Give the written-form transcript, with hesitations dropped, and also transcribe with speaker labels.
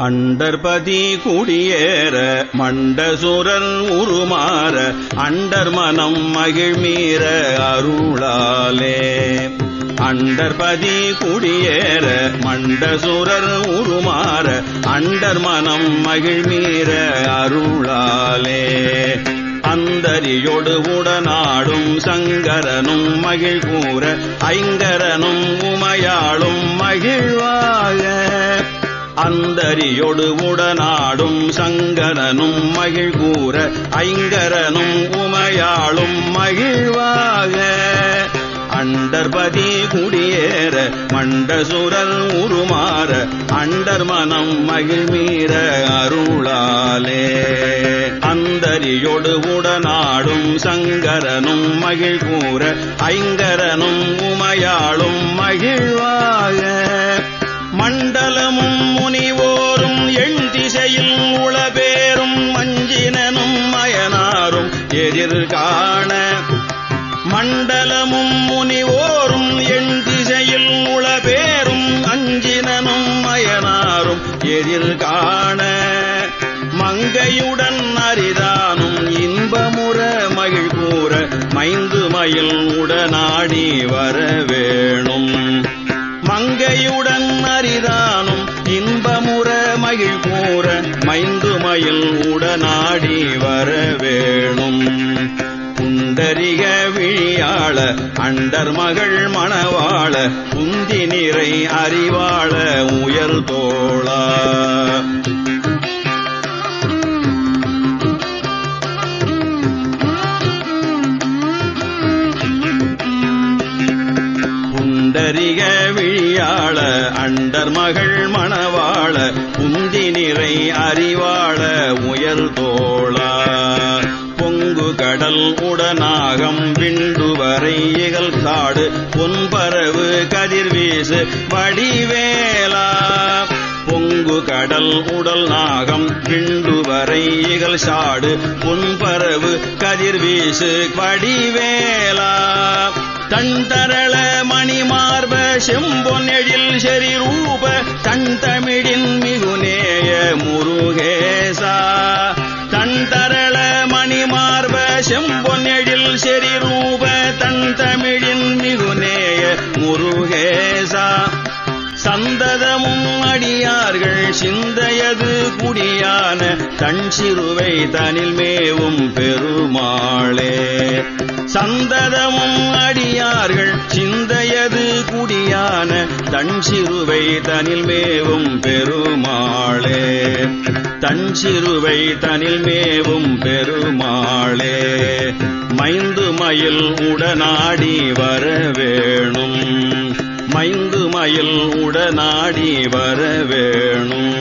Speaker 1: அண்டர்பதி குடியேற மண்டசுரர் உருமாற அண்டர் மனம் மகிழ்மீற அருளாலே. அண்டர்பதி குடியேற மண்டசுரர் உருமாற அண்டர் மனம் மகிழ்மீற அருளாலே. அந்தரியோடு உடனாடும் சங்கரனும் மகிழ் கூற ஐங்கரனும் உமையாளும் மகிழ்வாக. அந்தரியோடு உடனாடும் சங்கரனும் மகிழ் கூற ஐங்கரனும் உமையாளும் மகிழ்வாக. அண்டர்பதி குடியேற மண்டசுரர் உருமாற அண்டர் மனம் மகிழ்மீற அருளாலே. அந்தரியோடு உடனாடும் சங்கரனும் மகிழ் கூற ஐங்கரனும் உமையாளும் மகிழ்வாக. மண்டலமும் முனிவோரும் எண் திசையில் உளபேரும் மஞ்சினனும் மயனாரும் எதிர்காண. மண்டலமும் முனிவோரும் எண் திசையில் உளபேரும் அஞ்சினனும் மயனாரும் எதிர்காண. மங்கையுடன் அரிதானும் இன்பமுற மகிழ் கூற மைந்து மயில் உடனாடி வரவேணும். மங்கையுடன் அரிதானும் இன்பமுற மகிழ் கூற மைந்து மயில் உடனாடி வரவேணும். புண்டரிக விழியாள அண்டர் மகள் மணவாள புந்தி நிறை அறிவாள உயர் தோளா. புண்டரிக விழியாள அண்டர் மகள் மணவாள புந்தி நிறை அறிவாள உயர் தோளா. பொங்கு கடல் உடனாகம் விண்டுவரை இகல் சாடு பொன்பரவு கதிர்வீசு வடிவேலா. பொங்கு கடல் உடல் நாகம் விண்டுவரை இகல் சாடு பொன்பரவு கதிர்வீசு வடிவேலா. தன் தரள மணிமார்ப செம்பொன் எழில் செறி ரூப தன் தமிழின் மிகுநேய முருகேசா. தன் தரள மணிமார்ப செம்பொன் எழில் செறி ரூப தன் தமிழின் மிகுநேய முருகேசா. சந்ததமும் அடியார்கள் சிந்தையது குடியான தன் சிறுவை தனில் மேவும் பெருமாளே. சந்ததமும் அடியார்கள் சிந்தையது குடியான தன் சிறுவை தனில் மேவும் பெருமாளே. தன் சிறுவை தனில் மேவும் பெருமாளே. மைந்து மயில் உடனாடி வரவேணும். மைந்து மயில் உடனாடி வரவேணும்.